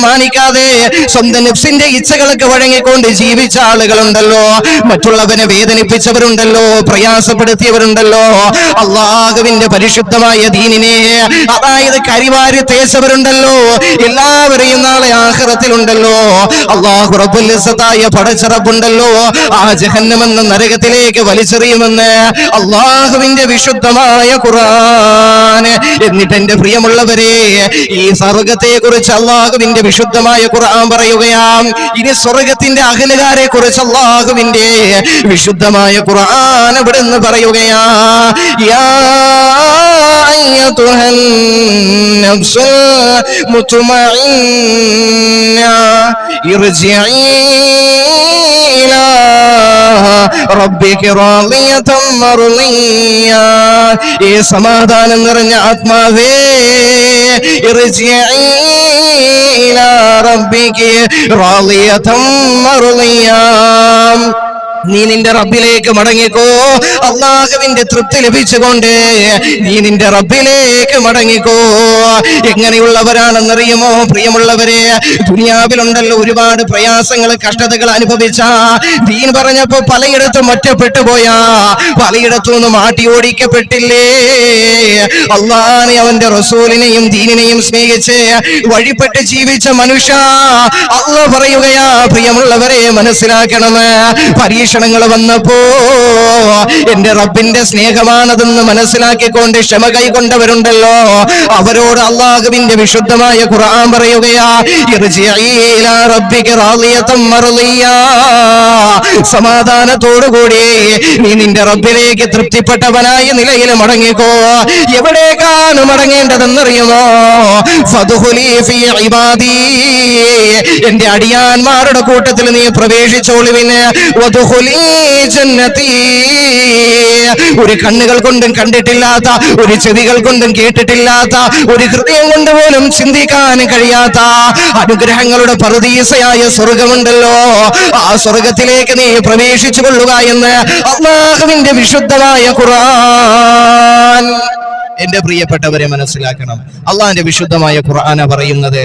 മാനിക്കാതെ സ്വന്തം നഫ്സിന്റെ ഇച്ഛകൾക്ക് വഴങ്ങിക്കൊണ്ട് ജീവിച്ച ആളുകളുണ്ടല്ലോ, മറ്റുള്ളവനെ വേദനിപ്പിച്ചവരുണ്ടല്ലോ, പ്രയാസപ്പെടുത്തിയവരുണ്ടല്ലോ, അള്ളാഹുവിന്റെ പരിശുദ്ധമായ ദീനിനെ അതായത് കരിവാരി തേച്ചവരുണ്ടല്ലോ, എല്ലാവരെയും നാളെ ആഖിറത്തിലുണ്ടല്ലോ അള്ളാഹു റബ്ബുൽ ഇസ്സത്തായ പടച്ചറബുണ്ടല്ലോ ആ ജഹന്നം എന്ന നരകത്തിലേക്ക് വലിച്ചെറിയുമെന്ന് അള്ളാഹുവിന്റെ വിശുദ്ധമായ ഖുർആൻ. എന്നിട്ട് എന്റെ പ്രിയമുള്ളവരെ, ഈ സ്വർഗത്തെ കുറിച്ച് അള്ളാഹുവിന്റെ വിശുദ്ധമായ ഖുർആൻ പറയുകയാം. ഇനി സ്വർഗത്തിന്റെ അഹലുകാരെ കുറിച്ച് അള്ളാഹുവിന്റെ വിശുദ്ധമായ ഖുർആൻ ഇവിടുന്ന് പറയുകയാ. യാ അയ്യതുഹൻ നഫ്സുൽ മുത്മഇന്ന ഇർജിഇ ഇലാ റബ്ബിക റാളിയതൻ മർളിയ. ഈ സമാധാനം നിറഞ്ഞ ആത്മാവേ, ഇർജിഇ ഇലാ റബ്ബിക റാളിയതൻ മർളിയ. നീ നിന്റെ റബ്ബിലേക്ക് മടങ്ങിക്കോ, അള്ളാഹുവിന്റെ തൃപ്തി ലഭിച്ചുകൊണ്ട് നീ നിന്റെ റബ്ബിലേക്ക് മടങ്ങിക്കോ. എങ്ങനെയുള്ളവരാണെന്നറിയുമോ പ്രിയമുള്ളവരെ? ദുനിയാവിലുണ്ടല്ലോ ഒരുപാട് പ്രയാസങ്ങൾ കഷ്ടതകൾ അനുഭവിച്ച, ദീൻ പറഞ്ഞപ്പോ പലയിടത്തും ഒറ്റപ്പെട്ടു പോയാ, പലയിടത്തു നിന്നും മാറ്റി ഓടിക്കപ്പെട്ടില്ലേ, അള്ളാഹനെ അവന്റെ റസൂലിനെയും ദീനിനെയും സ്നേഹിച്ച് വഴിപ്പെട്ട് ജീവിച്ച മനുഷ്യ, അള്ളാഹ് പറയുകയാ പ്രിയമുള്ളവരെ മനസ്സിലാക്കണമേ, പരീക്ഷണങ്ങൾ വന്നപ്പോ എന്റെ റബ്ബിന്റെ സ്നേഹമാണതെന്ന് മനസ്സിലാക്കിക്കൊണ്ട് ക്ഷമ കൈകൊണ്ടവരുണ്ടല്ലോ, അവരോട് അള്ളാഹുവിന്റെ വിശുദ്ധമായ ഖുർആൻ പറയുകയാ, ഇർജിഇ ഇലാ റബ്ബിക റാളിയതൻ മർളിയ. സമാധാനത്തോടുകൂടി നീ നിന്റെ റബ്ബിലേക്ക് തൃപ്തിപ്പെട്ടവനായ നിലയിൽ മടങ്ങിക്കോ. എവിടേക്കാണ് മടങ്ങേണ്ടതെന്നറിയുമോ? ഫദ്ഖുലി ഫീ ഇബാദി, എന്റെ അടിയാന്മാരുടെ കൂട്ടത്തിൽ നീ പ്രവേശിച്ചോളുവിന്. വദ്ഖുലി ജന്നതി, ഒരു കണ്ണുകൾ കൊണ്ടും കണ്ടിട്ടില്ലാത്ത, ഒരു ചെവികൾ കൊണ്ടും കേട്ടിട്ടില്ലാത്ത, ഒരു ഹൃദയം കൊണ്ട് പോലും ചിന്തിക്കാൻ കഴിയാത്ത അനുഗ്രഹങ്ങളുടെ പറുദീസയായ സ്വർഗമുണ്ടല്ലോ, ആ സ്വർഗത്തിലേക്ക് നീ പ്രവേശിച്ചു കൊള്ളുക എന്ന് അല്ലാഹുവിന്റെ വിശുദ്ധമായ ഖുർആൻ. എന്റെ പ്രിയപ്പെട്ടവരെ മനസ്സിലാക്കണം, അള്ളാഹിന്റെ വിശുദ്ധമായ ഖുർആനാ പറയുന്നത്.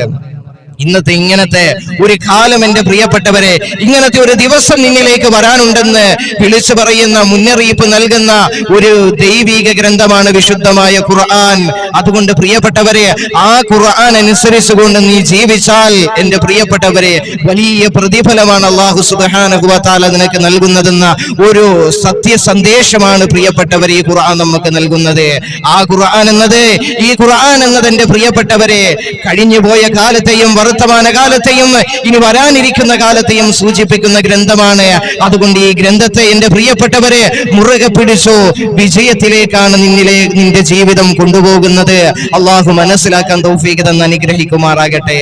ഇന്നത്തെ ഇങ്ങനത്തെ ഒരു കാലം എന്റെ പ്രിയപ്പെട്ടവരെ, ഇങ്ങനത്തെ ഒരു ദിവസം നിന്നിലേക്ക് വരാനുണ്ടെന്ന് വിളിച്ചു പറയുന്ന, മുന്നറിയിപ്പ് നൽകുന്ന ഒരു ദൈവിക ഗ്രന്ഥമാണ് വിശുദ്ധമായ ഖുർആൻ. അതുകൊണ്ട് പ്രിയപ്പെട്ടവരെ, ആ ഖുർആൻ അനുസരിച്ചുകൊണ്ട് നീ ജീവിച്ചാൽ എന്റെ പ്രിയപ്പെട്ടവരെ വലിയ പ്രതിഫലമാണ് അല്ലാഹു സുബ്ഹാനഹു വ തആല നിനക്ക് നൽകുന്നതെന്ന ഒരു സത്യസന്ദേശമാണ് പ്രിയപ്പെട്ടവരെ ഈ ഖുർആൻ നമുക്ക് നൽകുന്നത്. ആ ഖുർആൻ എന്നത്, ഈ ഖുർആൻ എന്നത് എന്റെ പ്രിയപ്പെട്ടവരെ കഴിഞ്ഞുപോയ കാലത്തെയും വർത്തമാന കാലത്തെയും ഇനി വരാനിരിക്കുന്ന കാലത്തെയും സൂചിപ്പിക്കുന്ന ഗ്രന്ഥമാണ്. അതുകൊണ്ട് ഈ ഗ്രന്ഥത്തെ എന്റെ പ്രിയപ്പെട്ടവരെ മുറുകെ പിടിച്ചു. വിജയത്തിലേക്കാണ് നിന്റെ ജീവിതം കൊണ്ടുപോകുന്നത്. അള്ളാഹു മനസ്സിലാക്കാൻ തൗഫീഖ് തന്ന് അനുഗ്രഹിക്കുമാറാകട്ടെ.